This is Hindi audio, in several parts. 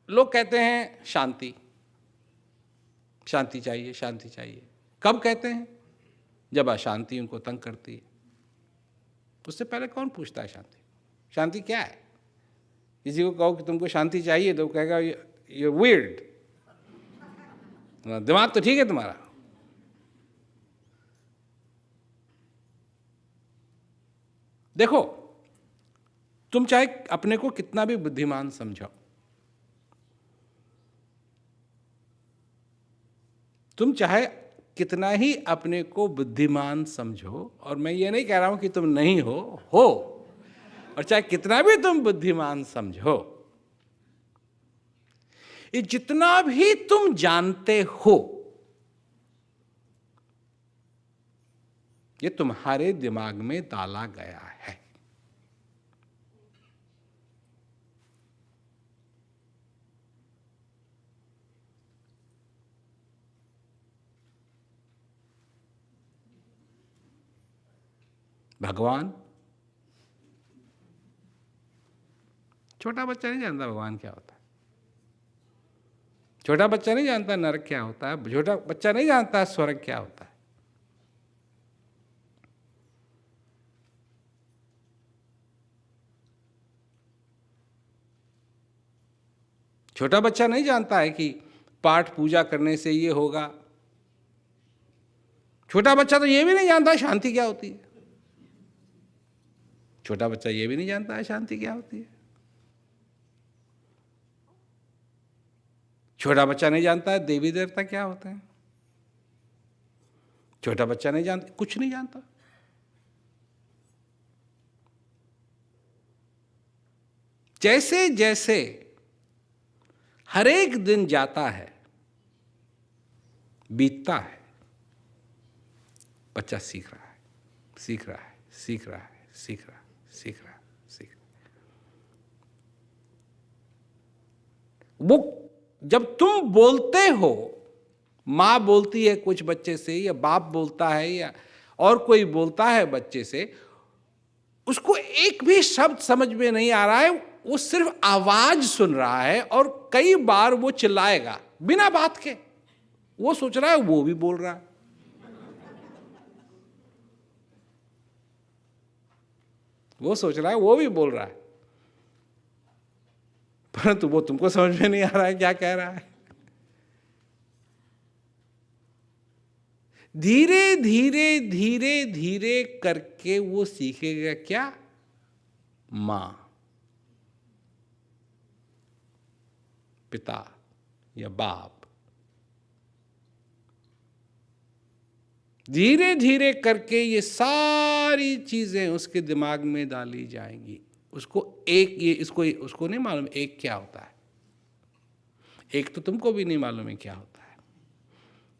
लोग कहते हैं शांति, शांति चाहिए, शांति चाहिए। कब कहते हैं? जब अशांति उनको तंग करती है। उससे पहले कौन पूछता है शांति? शांति क्या है? किसी को कहो कि तुमको शांति चाहिए तो कहेगा यू वियर्ड, दिमाग तो ठीक है तुम्हारा। देखो, तुम चाहे अपने को कितना भी बुद्धिमान समझो, तुम चाहे कितना ही अपने को बुद्धिमान समझो, और मैं ये नहीं कह रहा हूं कि तुम नहीं हो, और चाहे कितना भी तुम बुद्धिमान समझो, ये जितना भी तुम जानते हो, ये तुम्हारे दिमाग में डाला गया है। भगवान, छोटा बच्चा नहीं जानता भगवान क्या होता है, छोटा बच्चा नहीं जानता नरक क्या होता है, छोटा बच्चा नहीं जानता स्वर्ग क्या होता है। छोटा बच्चा नहीं जानता है कि पाठ पूजा करने से ये होगा। छोटा बच्चा तो ये भी नहीं जानता शांति क्या होती है। छोटा बच्चा ये भी नहीं जानता है शांति क्या होती है। छोटा बच्चा नहीं जानता है देवी देवता क्या होते हैं। छोटा बच्चा नहीं जानता, कुछ नहीं जानता। जैसे जैसे हर एक दिन जाता है, बीतता है, बच्चा सीख रहा है, सीख रहा है, सीख रहा है, सीख रहा है, सीख रहा है, सीख रहा है। वो जब तुम बोलते हो, माँ बोलती है कुछ बच्चे से, या बाप बोलता है, या और कोई बोलता है बच्चे से, उसको एक भी शब्द समझ में नहीं आ रहा है, वो सिर्फ आवाज सुन रहा है, और कई बार वो चिल्लाएगा बिना बात के। वो सोच रहा है वो भी बोल रहा है। वो सोच रहा है वो भी बोल रहा है, परंतु वो तुमको समझ में नहीं आ रहा है क्या कह रहा है। धीरे धीरे धीरे धीरे करके वो सीखेगा क्या? मां, पिता या बाप। धीरे धीरे करके ये सारी चीजें उसके दिमाग में डाली जाएंगी। उसको एक, ये इसको उसको नहीं मालूम एक क्या होता है। एक तो तुमको भी नहीं मालूम है क्या होता है,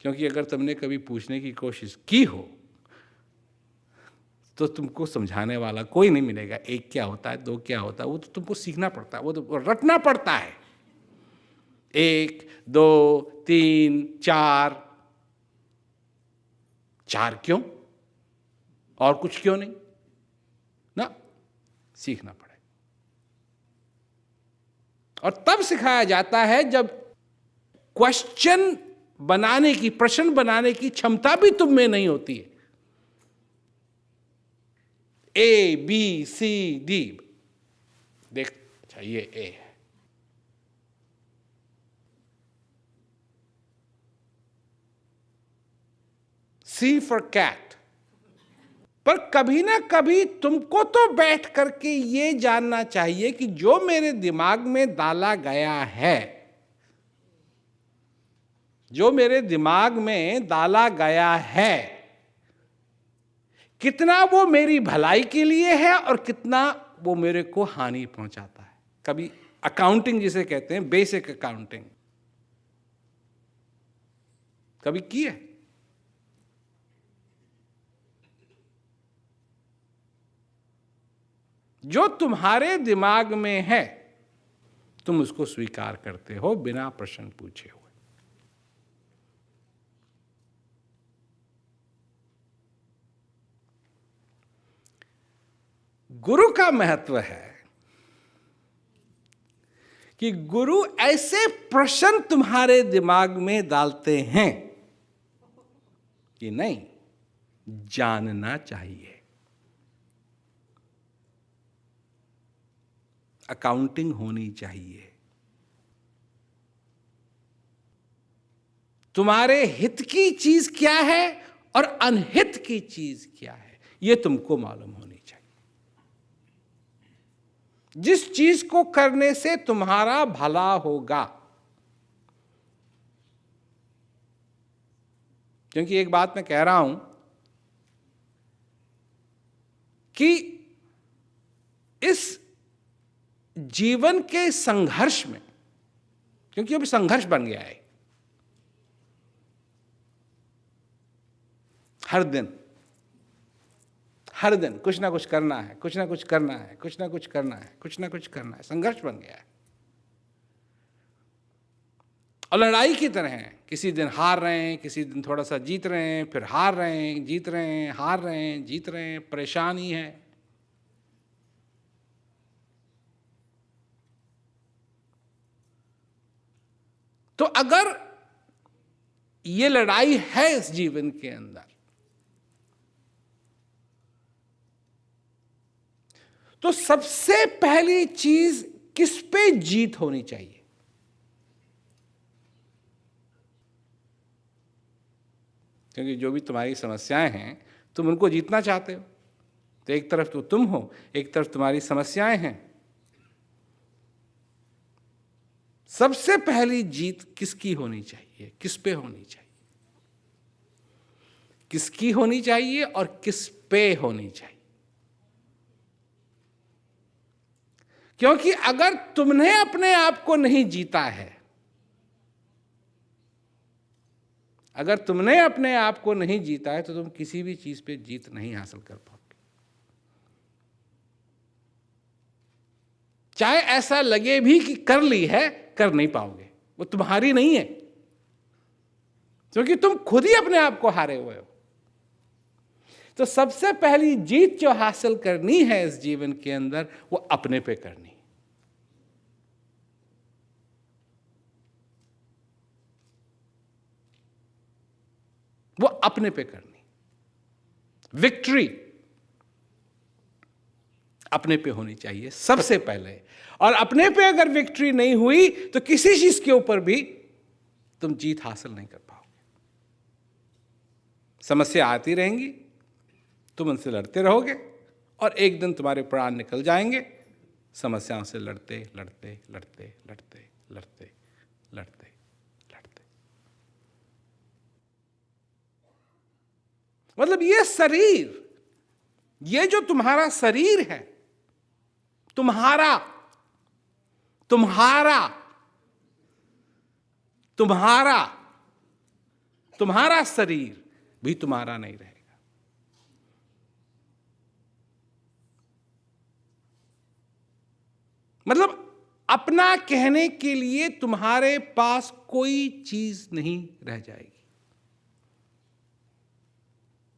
क्योंकि अगर तुमने कभी पूछने की कोशिश की हो तो तुमको समझाने वाला कोई नहीं मिलेगा। एक क्या होता है, दो क्या होता है, वो तो तुमको सीखना पड़ता है, वो तो रटना पड़ता है। 1 2 3 4, 4 क्यों और कुछ क्यों नहीं ना, सीखना पड़ेगा। और तब सिखाया जाता है जब क्वेश्चन बनाने की, प्रश्न बनाने की क्षमता भी तुम में नहीं होती है। A B C D, देख, अच्छा ये A है, C for cat। पर कभी ना कभी तुमको तो बैठ करके ये जानना चाहिए कि जो मेरे दिमाग में डाला गया है, जो मेरे दिमाग में डाला गया है, कितना वो मेरी भलाई के लिए है और कितना वो मेरे को हानि पहुंचाता है। कभी अकाउंटिंग जिसे कहते हैं, बेसिक अकाउंटिंग कभी की है? जो तुम्हारे दिमाग में है तुम उसको स्वीकार करते हो बिना प्रश्न पूछे हुए। गुरु का महत्व है कि गुरु ऐसे प्रश्न तुम्हारे दिमाग में डालते हैं कि नहीं, जानना चाहिए, अकाउंटिंग होनी चाहिए, तुम्हारे हित की चीज क्या है और अनहित की चीज क्या है, यह तुमको मालूम होनी चाहिए। जिस चीज को करने से तुम्हारा भला होगा, क्योंकि एक बात मैं कह रहा हूं कि इस जीवन के संघर्ष में, क्योंकि अब संघर्ष बन गया है, हर दिन कुछ ना कुछ करना है, कुछ ना कुछ करना है, कुछ ना कुछ करना है, कुछ ना कुछ करना है, संघर्ष बन गया है। और लड़ाई की तरह है, किसी दिन हार रहे हैं, किसी दिन थोड़ा सा जीत रहे हैं, फिर हार रहे हैं, जीत रहे हैं, हार रहे हैं, जीत रहे हैं, परेशानी है। तो अगर ये लड़ाई है इस जीवन के अंदर, तो सबसे पहली चीज किस पे जीत होनी चाहिए? क्योंकि जो भी तुम्हारी समस्याएं हैं, तुम उनको जीतना चाहते हो। तो एक तरफ तो तुम हो, एक तरफ तुम्हारी समस्याएं हैं। सबसे पहली जीत किसकी होनी चाहिए, किस पे होनी चाहिए? किसकी होनी चाहिए और किस पे होनी चाहिए? क्योंकि अगर तुमने अपने आप को नहीं जीता है, अगर तुमने अपने आप को नहीं जीता है, तो तुम किसी भी चीज पे जीत नहीं हासिल कर पाओगे। चाहे ऐसा लगे भी कि कर ली है, कर नहीं पाओगे, वो तुम्हारी नहीं है, क्योंकि तुम खुद ही अपने आप को हारे हुए हो। तो सबसे पहली जीत जो हासिल करनी है इस जीवन के अंदर, वो अपने पे करनी। वो अपने पे करनी। विक्ट्री अपने पे होनी चाहिए सबसे पहले। और अपने पे अगर विक्ट्री नहीं हुई, तो किसी चीज के ऊपर भी तुम जीत हासिल नहीं कर पाओगे। समस्या आती रहेंगी, तुम उनसे लड़ते रहोगे, और एक दिन तुम्हारे प्राण निकल जाएंगे समस्याओं से लड़ते लड़ते लड़ते लड़ते लड़ते लड़ते लड़ते। मतलब ये शरीर, ये जो तुम्हारा शरीर है, तुम्हारा तुम्हारा तुम्हारा तुम्हारा शरीर भी तुम्हारा नहीं रहेगा। मतलब अपना कहने के लिए तुम्हारे पास कोई चीज नहीं रह जाएगी।